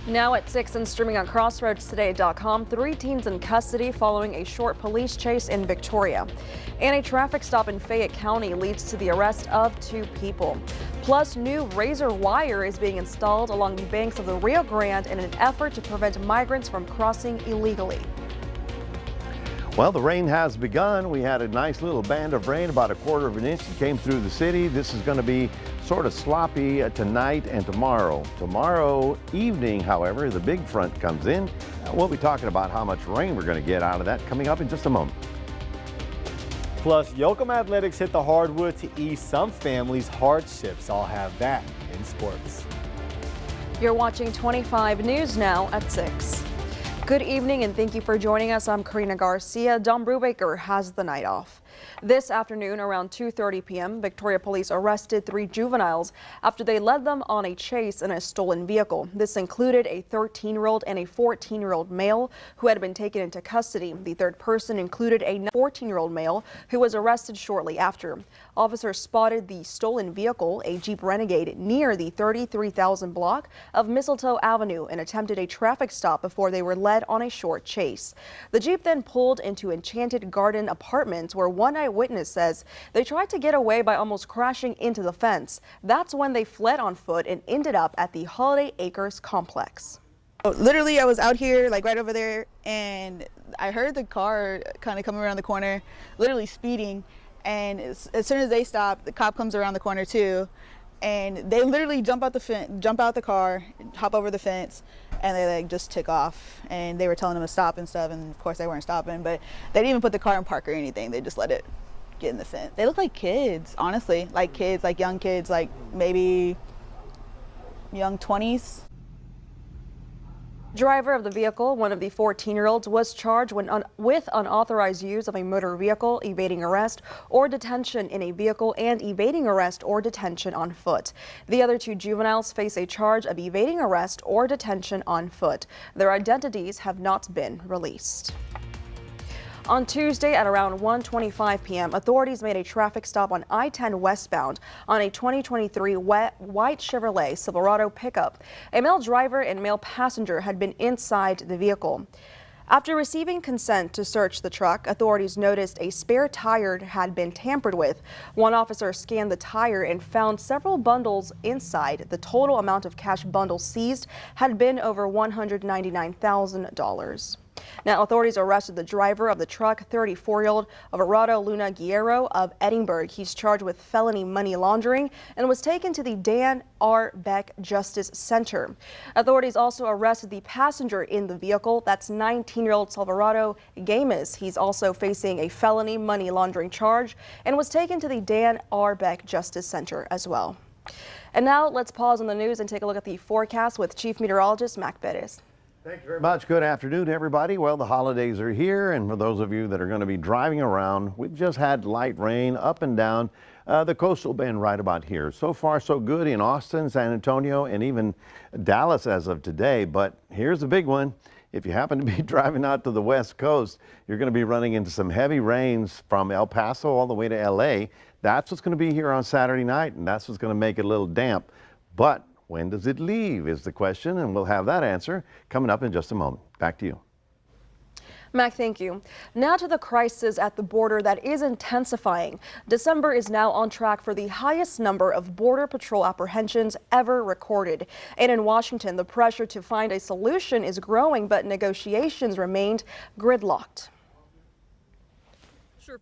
Now at 6 and streaming on CrossroadsToday.com, 3 teens in custody following a short police chase in Victoria. And a traffic stop in Fayette County leads to the arrest of 2 people. Plus, new razor wire is being installed along the banks of the Rio Grande in an effort to prevent migrants from crossing illegally. Well, the rain has begun. We had a nice little band of rain, about 1/4 of an inch that came through the city. This is going to be sort of sloppy tonight and tomorrow. Tomorrow evening, however, the big front comes in. We'll be talking about how much rain we're going to get out of that coming up in just a moment. Plus, Yoakum Athletics hit the hardwood to ease some families' hardships. I'll have that in sports. You're watching 25 News now at 6. Good evening and thank you for joining us. I'm Karina Garcia. Don Brubaker has the night off. This afternoon around 2:30 p.m., Victoria police arrested 3 juveniles after they led them on a chase in a stolen vehicle. This included a 13-year-old and a 14-year-old male who had been taken into custody. The third person included a 14-year-old male who was arrested shortly after. Officers spotted the stolen vehicle, a Jeep Renegade, near the 33,000 block of Mistletoe Avenue and attempted a traffic stop before they were led on a short chase. The Jeep then pulled into Enchanted Garden Apartments, where one eyewitness says they tried to get away by almost crashing into the fence. That's when they fled on foot and ended up at the Holiday Acres complex. Literally, I was out here, like right over there, and I heard the car kind of coming around the corner, literally speeding. And as soon as they stop, the cop comes around the corner too, and they literally jump out the car, hop over the fence, and they like just took off. And they were telling them to stop and stuff, and of course they weren't stopping, but they didn't even put the car in park or anything. They just let it get in the fence. They look like kids, honestly, like kids, like young kids, like maybe young 20s. Driver of the vehicle, one of the 14-year-olds, was charged with unauthorized use of a motor vehicle, evading arrest or detention in a vehicle, and evading arrest or detention on foot. The other 2 juveniles face a charge of evading arrest or detention on foot. Their identities have not been released. On Tuesday at around 1:25 p.m., authorities made a traffic stop on I-10 westbound on a 2023 white Chevrolet Silverado pickup. A male driver and male passenger had been inside the vehicle. After receiving consent to search the truck, authorities noticed a spare tire had been tampered with. One officer scanned the tire and found several bundles inside. The total amount of cash bundles seized had been over $199,000. Now, authorities arrested the driver of the truck, 34-year-old Alvarado Luna Guerrero of Edinburgh. He's charged with felony money laundering and was taken to the Dan R. Beck Justice Center. Authorities also arrested the passenger in the vehicle. That's 19-year-old Salvador Games. He's also facing a felony money laundering charge and was taken to the Dan R. Beck Justice Center as well. And now let's pause on the news and take a look at the forecast with Chief Meteorologist Mac Perez. Thank you very much. Good afternoon, everybody. Well, the holidays are here, and for those of you that are going to be driving around, we've just had light rain up and down the coastal bend right about here. So far, so good in Austin, San Antonio, and even Dallas as of today. But here's the big one. If you happen to be driving out to the West Coast, you're going to be running into some heavy rains from El Paso all the way to LA. That's what's going to be here on Saturday night, and that's what's going to make it a little damp. But when does it leave is the question, and we'll have that answer coming up in just a moment. Back to you. Mac, thank you. Now to the crisis at the border that is intensifying. December is now on track for the highest number of Border Patrol apprehensions ever recorded. And in Washington, the pressure to find a solution is growing, but negotiations remained gridlocked.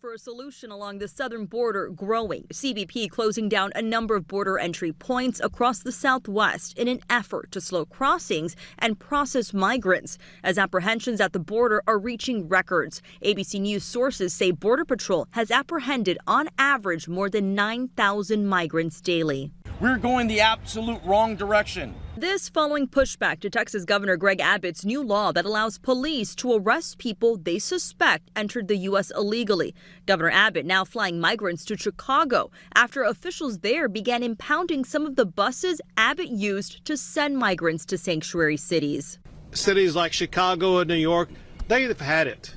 For a solution along the southern border growing. CBP closing down a number of border entry points across the Southwest in an effort to slow crossings and process migrants as apprehensions at the border are reaching records. ABC News sources say Border Patrol has apprehended on average more than 9,000 migrants daily. We're going the absolute wrong direction. This following pushback to Texas Governor Greg Abbott's new law that allows police to arrest people they suspect entered the U.S. illegally. Governor Abbott now flying migrants to Chicago after officials there began impounding some of the buses Abbott used to send migrants to sanctuary cities. Cities like Chicago and New York, they've had it.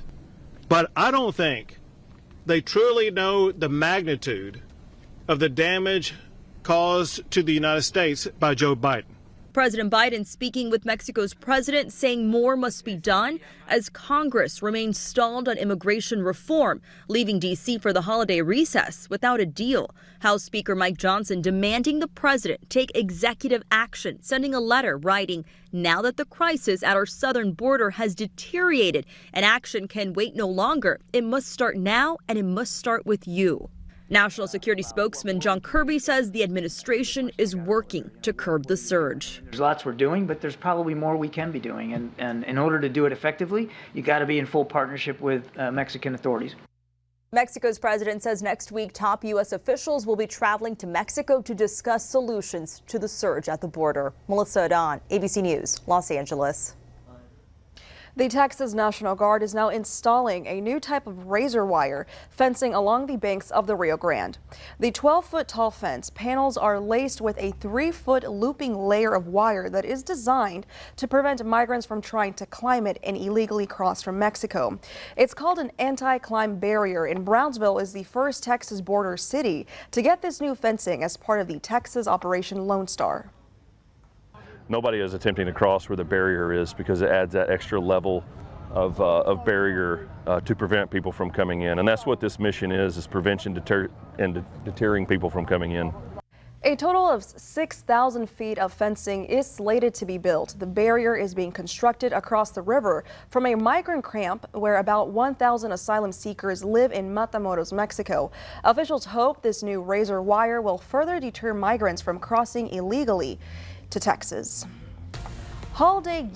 But I don't think they truly know the magnitude of the damage caused to the United States by Joe Biden. President Biden speaking with Mexico's president, saying more must be done as Congress remains stalled on immigration reform, leaving D.C. for the holiday recess without a deal. House Speaker Mike Johnson demanding the president take executive action, sending a letter writing, "Now that the crisis at our southern border has deteriorated and action can wait no longer, it must start now and it must start with you." National Security spokesman John Kirby says the administration is working to curb the surge. There's lots we're doing, but there's probably more we can be doing. And in order to do it effectively, you got to be in full partnership with Mexican authorities. Mexico's president says next week top U.S. officials will be traveling to Mexico to discuss solutions to the surge at the border. Melissa Adon, ABC News, Los Angeles. The Texas National Guard is now installing a new type of razor wire fencing along the banks of the Rio Grande. The 12-foot tall fence panels are laced with a 3-foot looping layer of wire that is designed to prevent migrants from trying to climb it and illegally cross from Mexico. It's called an anti-climb barrier, and Brownsville is the first Texas border city to get this new fencing as part of the Texas Operation Lone Star. Nobody is attempting to cross where the barrier is because it adds that extra level of barrier to prevent people from coming in. And that's what this mission is prevention and deterring people from coming in. A total of 6,000 feet of fencing is slated to be built. The barrier is being constructed across the river from a migrant camp where about 1,000 asylum seekers live in Matamoros, Mexico. Officials hope this new razor wire will further deter migrants from crossing illegally to Texas. Holiday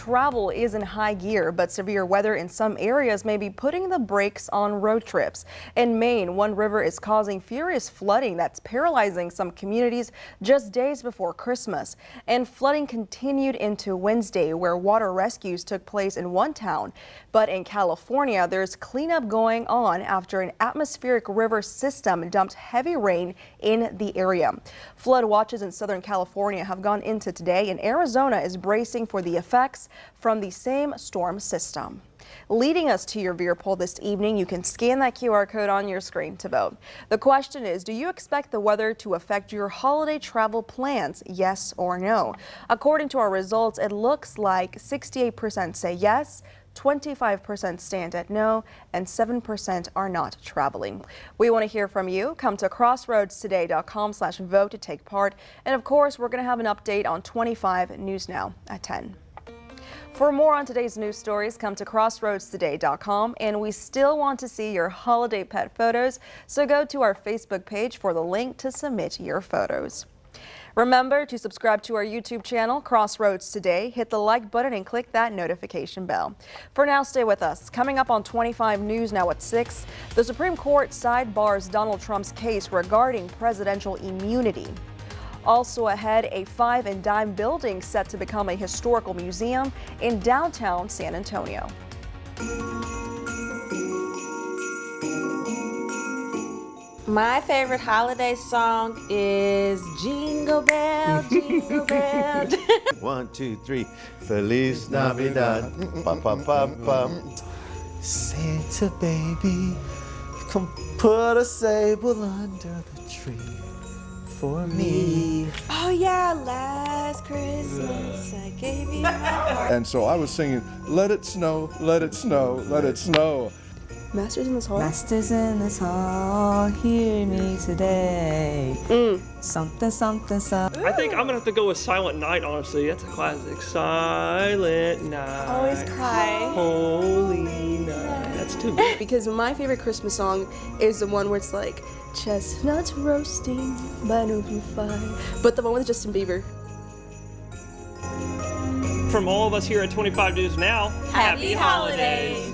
travel is in high gear, but severe weather in some areas may be putting the brakes on road trips. In Maine, one river is causing furious flooding that's paralyzing some communities just days before Christmas. And flooding continued into Wednesday, where water rescues took place in one town. But in California, there's cleanup going on after an atmospheric river system dumped heavy rain in the area. Flood watches in Southern California have gone into today, and Arizona is bracing for the effects from the same storm system. Leading us to your Veer poll this evening, you can scan that QR code on your screen to vote. The question is, do you expect the weather to affect your holiday travel plans? Yes or no? According to our results, it looks like 68% say yes, 25% stand at no, and 7% are not traveling. We want to hear from you. Come to crossroadstoday.com/vote to take part. And of course, we're going to have an update on 25 News Now at 10. For more on today's news stories, come to crossroadstoday.com, and we still want to see your holiday pet photos, so go to our Facebook page for the link to submit your photos. Remember to subscribe to our YouTube channel, Crossroads Today. Hit the like button and click that notification bell. For now, stay with us. Coming up on 25 News Now at 6, the Supreme Court sidebars Donald Trump's case regarding presidential immunity. Also ahead, a five and dime building set to become a historical museum in downtown San Antonio. My favorite holiday song is Jingle Bell, Jingle Bell. 1, 2, 3. Feliz Navidad. Ba, ba, ba, ba. Santa baby, come put a sable under the tree for me. Oh yeah, last Christmas I gave you my heart. And so I was singing, let it snow, let it snow, let it snow. Masters in this hall. Masters in this hall, hear me today. Something, something, something. I think I'm gonna have to go with Silent Night, honestly. That's a classic. Silent Night. Always cry. Holy night. That's too bad. Because my favorite Christmas song is the one where it's like, chestnuts roasting by an open fire. But the one with Justin Bieber. From all of us here at 25 News Now, Happy holidays.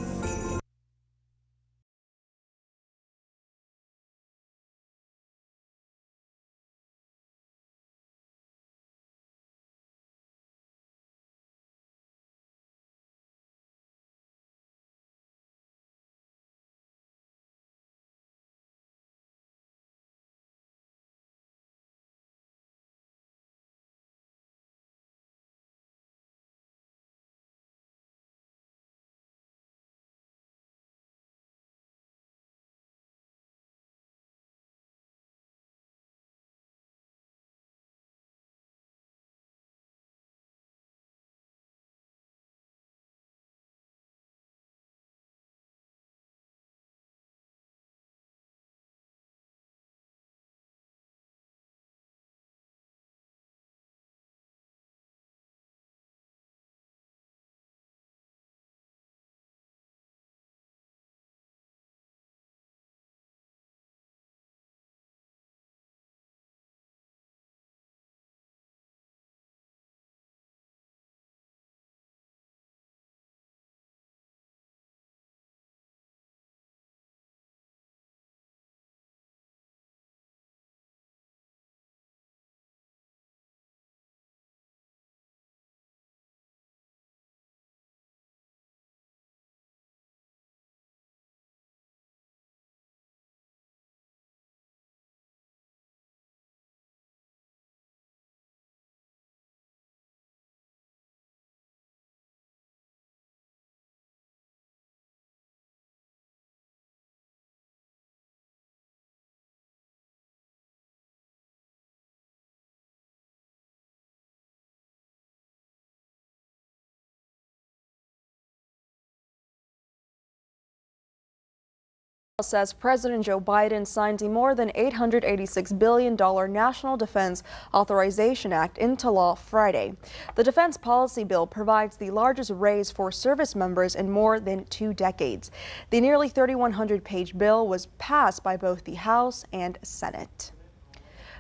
Says President Joe Biden signed a more than $886 billion National Defense Authorization Act into law Friday. The defense policy bill provides the largest raise for service members in more than 2 decades. The nearly 3,100-page bill was passed by both the House and Senate.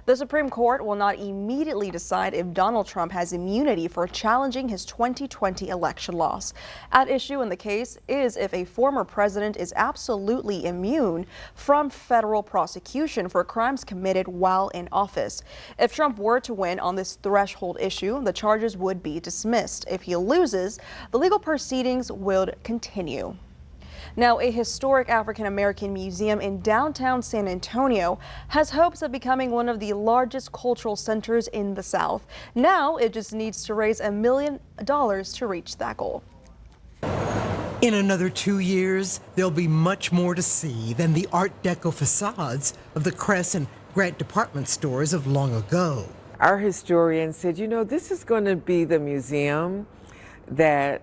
The Supreme Court will not immediately decide if Donald Trump has immunity for challenging his 2020 election loss. At issue in the case is if a former president is absolutely immune from federal prosecution for crimes committed while in office. If Trump were to win on this threshold issue, the charges would be dismissed. If he loses, the legal proceedings would continue. Now, a historic African-American museum in downtown San Antonio has hopes of becoming one of the largest cultural centers in the South. Now, it just needs to raise $1 million to reach that goal. In another 2 years, there'll be much more to see than the Art Deco facades of the Crest and Grant department stores of long ago. Our historian said, you know, this is going to be the museum that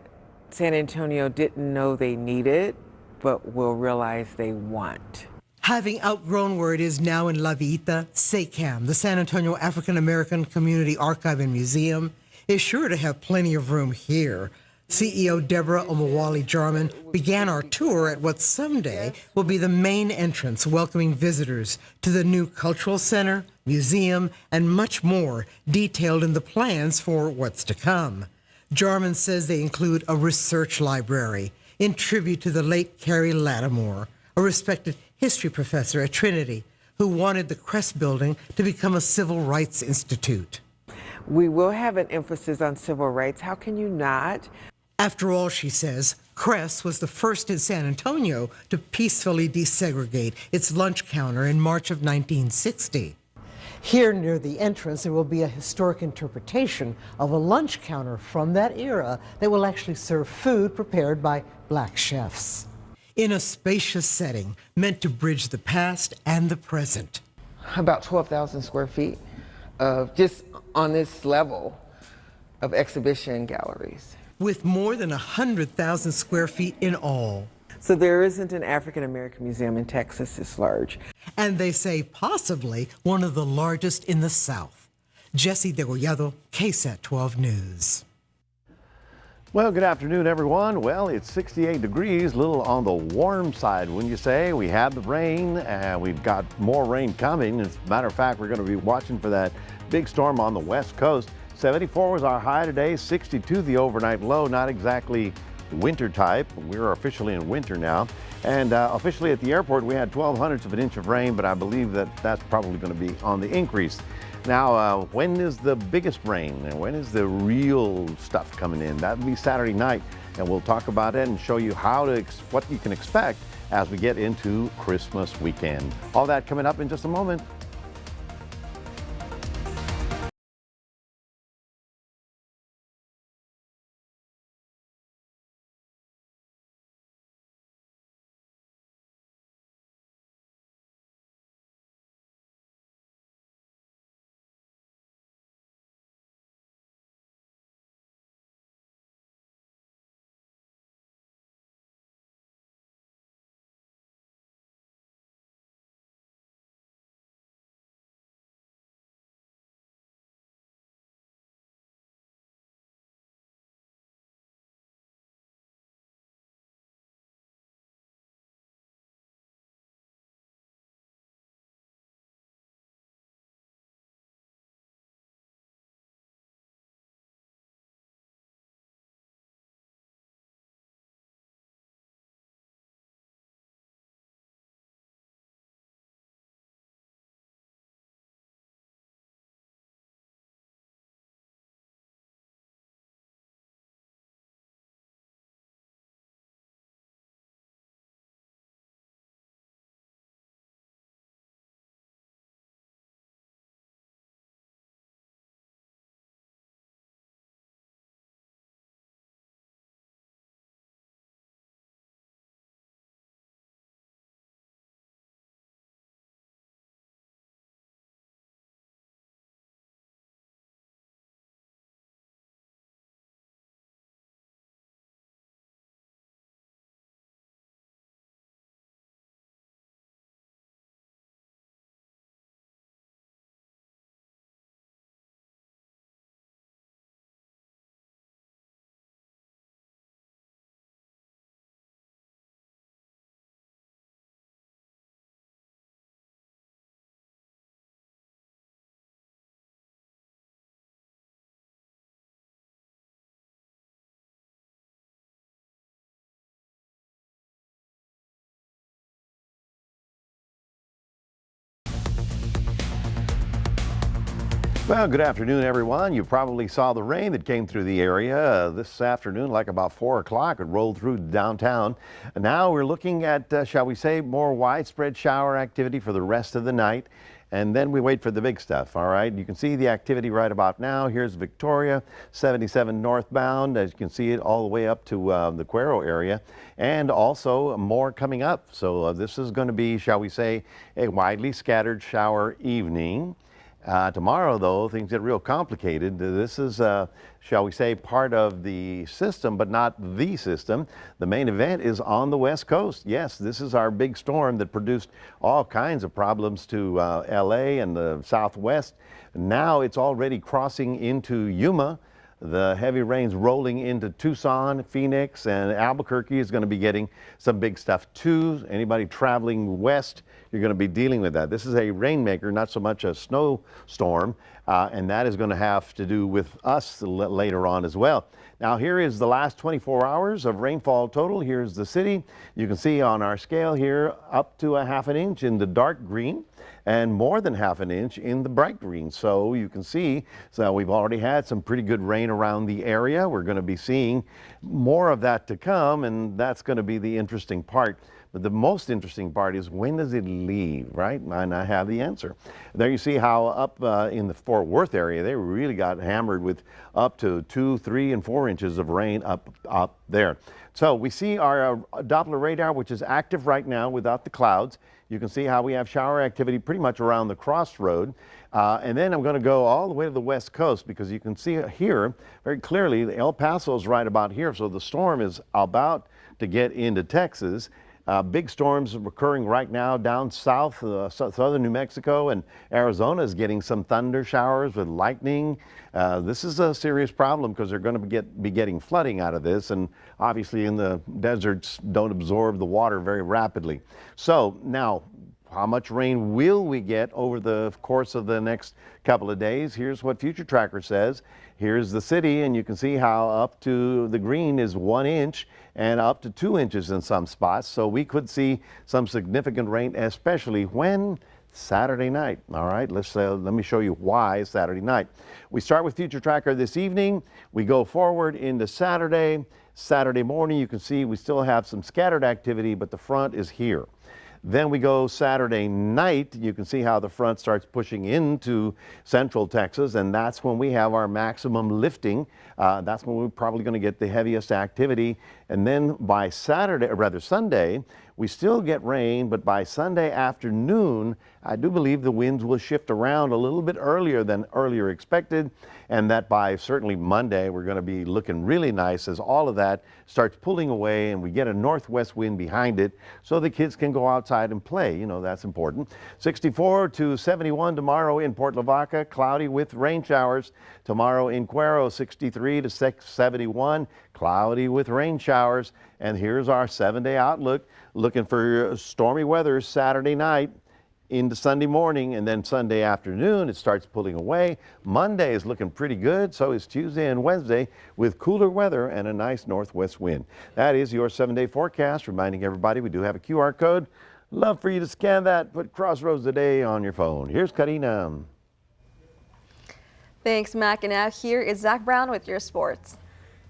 San Antonio didn't know they needed, but will realize they want. Having outgrown where it is now in La Vita, SACAM, the San Antonio African American Community Archive and Museum, is sure to have plenty of room here. CEO Deborah Omowale Jarman began our tour at what someday will be the main entrance welcoming visitors to the new cultural center, museum, and much more detailed in the plans for what's to come. Jarman says they include a research library in tribute to the late Carrie Lattimore, a respected history professor at Trinity, who wanted the Crest building to become a civil rights institute. We will have an emphasis on civil rights. How can you not? After all, she says, Crest was the first in San Antonio to peacefully desegregate its lunch counter in March of 1960. Here near the entrance, there will be a historic interpretation of a lunch counter from that era that will actually serve food prepared by Black chefs. In a spacious setting meant to bridge the past and the present. About 12,000 square feet of just on this level of exhibition galleries. With more than 100,000 square feet in all. So there isn't an African American museum in Texas this large. And they say possibly one of the largest in the South. Jesse Degollado, KSAT 12 News. Well, good afternoon, everyone. Well, it's 68 degrees, a little on the warm side, wouldn't you say? We had the rain, and we've got more rain coming. As a matter of fact, we're going to be watching for that big storm on the west coast. 74 was our high today, 62 the overnight low, not exactly winter type. We're officially in winter now. And officially at the airport, we had 0.12 of an inch of rain, but I believe that that's probably going to be on the increase. Now, when is the biggest rain and when is the real stuff coming in? That'll be Saturday night, and we'll talk about it and show you what you can expect as we get into Christmas weekend. All that coming up in just a moment. Well, good afternoon, everyone. You probably saw the rain that came through the area this afternoon, like about 4 o'clock. It rolled through downtown. Now we're looking at, shall we say, more widespread shower activity for the rest of the night. And then we wait for the big stuff, all right? You can see the activity right about now. Here's Victoria, 77 northbound. As you can see it all the way up to the Cuero area. And also more coming up. So this is going to be, shall we say, a widely scattered shower evening. Tomorrow, though, things get real complicated. This is, shall we say, part of the system, but not the system. The main event is on the West Coast. Yes, this is our big storm that produced all kinds of problems to LA and the Southwest. Now it's already crossing into Yuma. The heavy rains rolling into Tucson, Phoenix, and Albuquerque is going to be getting some big stuff too. Anybody traveling west, you're going to be dealing with that. This is a rainmaker, not so much a snowstorm, and that is going to have to do with us later on as well. Now here is the last 24 hours of rainfall total. Here's the city. You can see on our scale here up to a ½ inch in the dark green and more than ½ inch in the bright green. So you can see, so we've already had some pretty good rain around the area. We're going to be seeing more of that to come, and that's going to be the interesting part. But the most interesting part is, when does it leave, right? And I have the answer. There you see how up in the Fort Worth area, they really got hammered with up to 2, 3, and 4 inches of rain up there. So we see our Doppler radar, which is active right now without the clouds. You can see how we have shower activity pretty much around the crossroad. And then I'm going to go all the way to the West Coast, because you can see here very clearly El Paso is right about here. So the storm is about to get into Texas. Big storms occurring right now down south, southern New Mexico, and Arizona is getting some thunder showers with lightning. This is a serious problem, because they're going to be getting flooding out of this, and obviously in the deserts don't absorb the water very rapidly. So now, how much rain will we get over the course of the next couple of days? Here's what Future Tracker says. Here's the city, and you can see how up to the green is 1 inch and up to 2 inches in some spots. So we could see some significant rain, especially when? Saturday night. All right, let me show you why Saturday night. We start with Future Tracker this evening. We go forward into Saturday. Saturday morning, you can see we still have some scattered activity, but the front is here. Then we go Saturday night. You can see how the front starts pushing into central Texas, and that's when we have our maximum lifting. That's when we're probably going to get the heaviest activity. And then by Saturday, or rather Sunday, we still get rain, but by Sunday afternoon, I do believe the winds will shift around a little bit earlier than earlier expected, and that by certainly Monday, we're going to be looking really nice as all of that starts pulling away and we get a northwest wind behind it, so the kids can go outside and play. You know, that's important. 64 to 71 tomorrow in Port Lavaca, cloudy with rain showers. Tomorrow in Cuero, 63 to 71, cloudy with rain showers. And here's our 7-day outlook, looking for stormy weather Saturday night into Sunday morning, and then Sunday afternoon it starts pulling away. Monday is looking pretty good, so is Tuesday and Wednesday, with cooler weather and a nice northwest wind. That is your 7-day forecast. Reminding everybody, we do have a QR code. Love for you to scan that, put Crossroads Today on your phone. Here's Karina. Thanks, Mac. And now here is Zach Brown with your sports.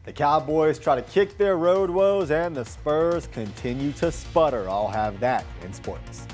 The Cowboys try to kick their road woes, and the Spurs continue to sputter. I'll have that in sports.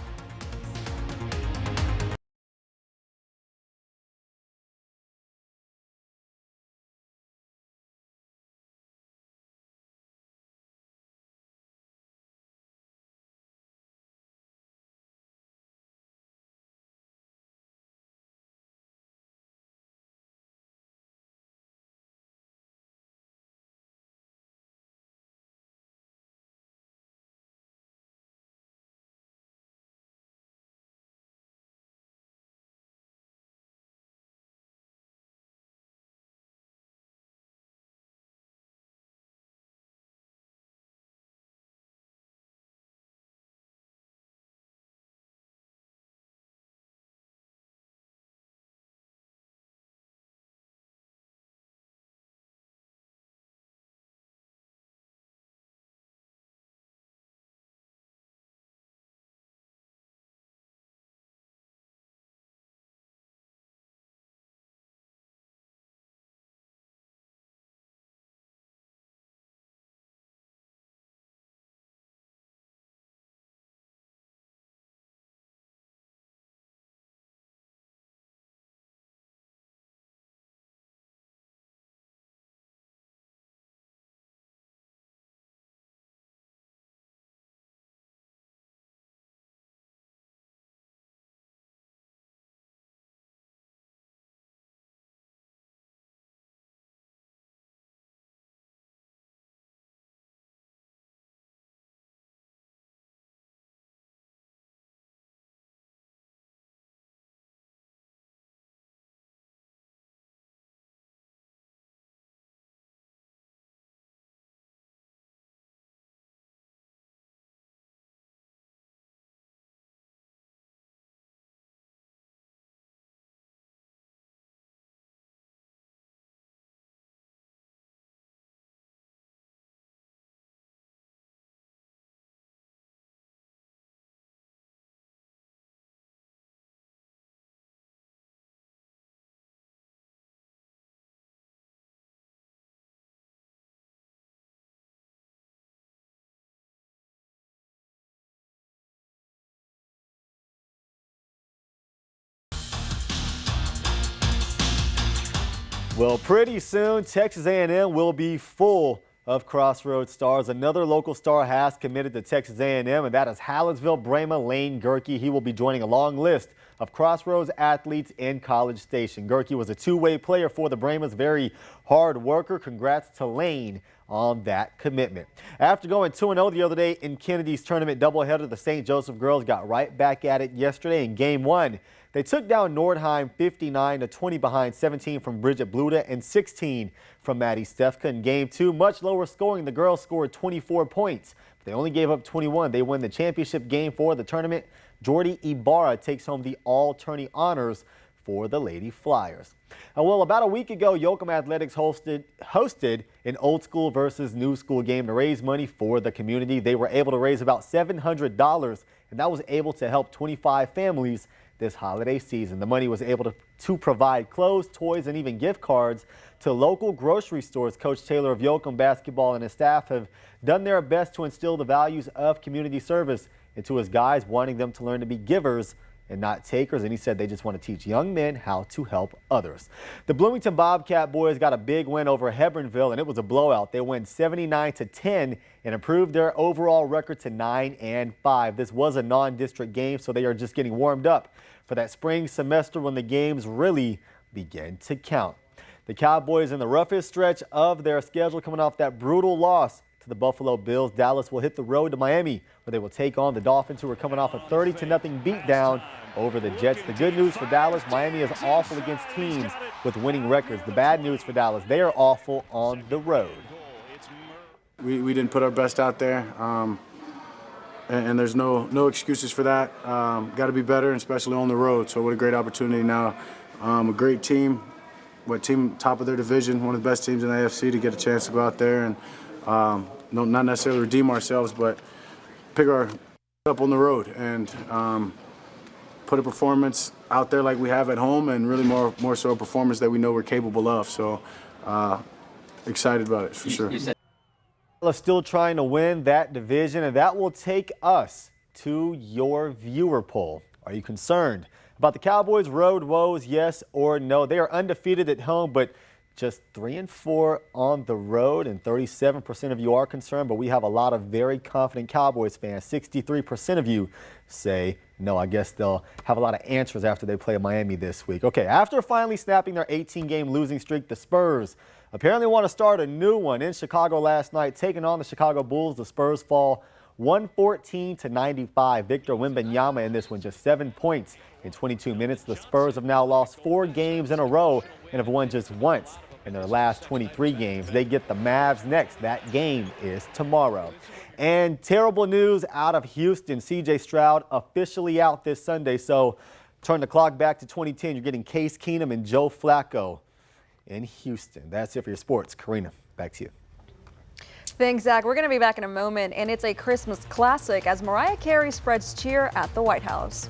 Well, pretty soon, Texas A&M will be full of Crossroads stars. Another local star has committed to Texas A&M, and that is Hallettsville Brahma Lane Gerke. He will be joining a long list of Crossroads athletes in College Station. Gerke was a two-way player for the Brahmas, very hard worker. Congrats to Lane on that commitment. After going 2-0 the other day in Kennedy's tournament doubleheader, the St. Joseph girls got right back at it yesterday in Game 1. They took down Nordheim 59-20 behind 17 from Bridget Bluda and 16 from Maddie Stefka. In Game 2, much lower scoring. The girls scored 24 points. But they only gave up 21. They win the championship game for the tournament. Jordy Ibarra takes home the all-tourney honors for the Lady Flyers. Well, about a week ago, Yoakum Athletics hosted an old school versus new school game to raise money for the community. They were able to raise about $700, and that was able to help 25 families this holiday season. The money was able to provide clothes, toys, and even gift cards to local grocery stores. Coach Taylor of Yoakum basketball and his staff have done their best to instill the values of community service into his guys, wanting them to learn to be givers and not takers. And he said they just want to teach young men how to help others. The Bloomington Bobcat boys got a big win over Hebronville, and it was a blowout. They win 79-10 and improved their overall record to 9-5. This was a non-district game, so they are just getting warmed up for that spring semester when the games really begin to count. The Cowboys in the roughest stretch of their schedule, coming off that brutal loss to the Buffalo Bills. Dallas will hit the road to Miami, where they will take on the Dolphins, who are coming off a 30-0 beatdown over the Jets. The good news for Dallas, Miami is awful against teams with winning records. The bad news for Dallas, they are awful on the road. We didn't put our best out there, and there's no excuses for that. Got to be better, and especially on the road. So what a great opportunity now. A great team, team top of their division, one of the best teams in the AFC, to get a chance to go out there and not necessarily redeem ourselves, but pick our up on the road and put a performance out there like we have at home, and really more so a performance that we know we're capable of. So excited about it for sure. Still trying to win that division, and that will take us to your viewer poll. Are you concerned about the Cowboys' road woes, yes or no? They are undefeated at home, but just 3-4 on the road, and 37% of you are concerned, but we have a lot of very confident Cowboys fans. 63% of you say no. I guess they'll have a lot of answers after they play Miami this week. Okay, after finally snapping their 18-game losing streak, the Spurs apparently want to start a new one in Chicago last night, taking on the Chicago Bulls. The Spurs fall 114-95. Victor Wembanyama in this one, just 7 points in 22 minutes. The Spurs have now lost 4 games in a row and have won just once in their last 23 games. They get the Mavs next. That game is tomorrow. And terrible news out of Houston. C.J. Stroud officially out this Sunday. So turn the clock back to 2010. You're getting Case Keenum and Joe Flacco in Houston. That's it for your sports. Karina, back to you. Thanks, Zach. We're going to be back in a moment, and it's a Christmas classic as Mariah Carey spreads cheer at the White House.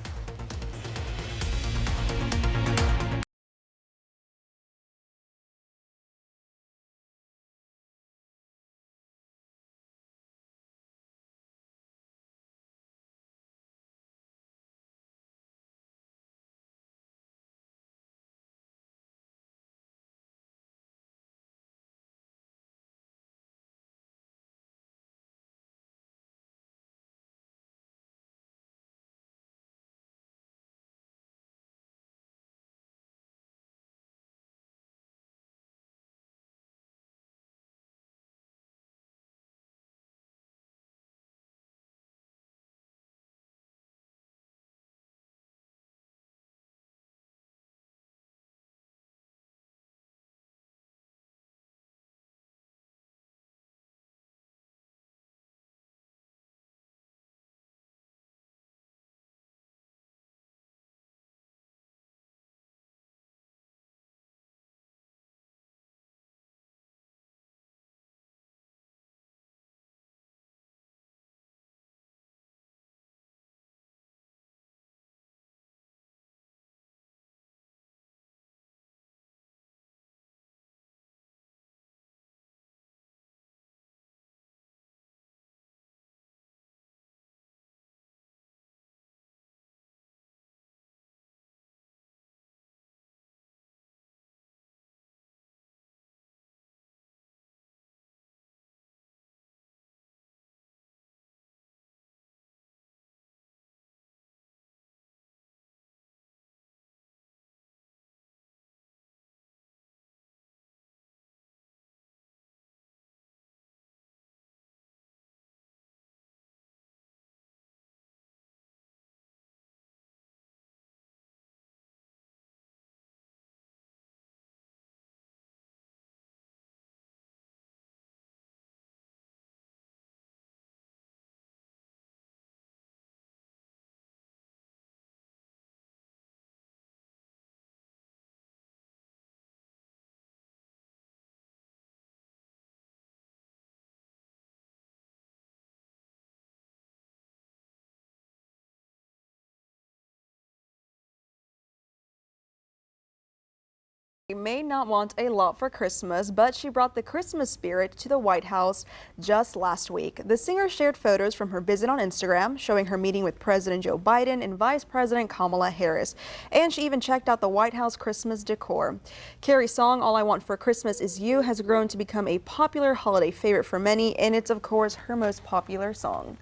may not want a lot for Christmas, but she brought the Christmas spirit to the White House just last week. The singer shared photos from her visit on Instagram, showing her meeting with President Joe Biden and Vice President Kamala Harris. And she even checked out the White House Christmas decor. Carrie's song, All I Want for Christmas Is You, has grown to become a popular holiday favorite for many, and it's, of course, her most popular song.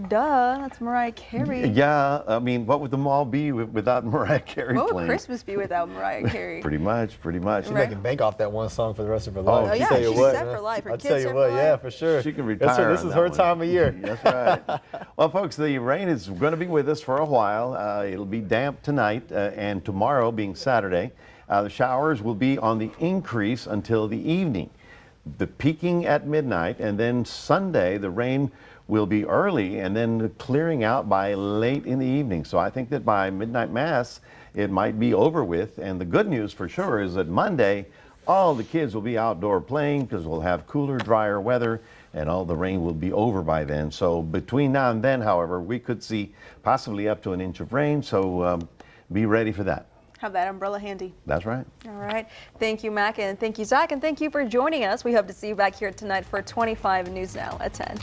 Duh, that's Mariah Carey. Yeah, I mean, what would the mall be without Mariah Carey What would playing? Christmas be without Mariah Carey? Pretty much, pretty much. She's making bank off that one song for the rest of her life. Oh, yeah, tell you she's what, set for life. Her I'll kids tell you set what, for yeah, life. for sure. She can retire. This on is that her one. time of year. That's right. Well, folks, the rain is going to be with us for a while. It'll be damp tonight and tomorrow being Saturday. The showers will be on the increase until the evening. The peaking at midnight, and then Sunday the rain will be early and then clearing out by late in the evening. So I think that by midnight mass it might be over with. And the good news for sure is that Monday all the kids will be outdoor playing because we'll have cooler, drier weather and all the rain will be over by then. So between now and then, however, we could see possibly up to an inch of rain. So be ready for that. Have that umbrella handy. That's right. All right. Thank you, Mac, and thank you, Zach, and thank you for joining us. We hope to see you back here tonight for 25 News Now at 10.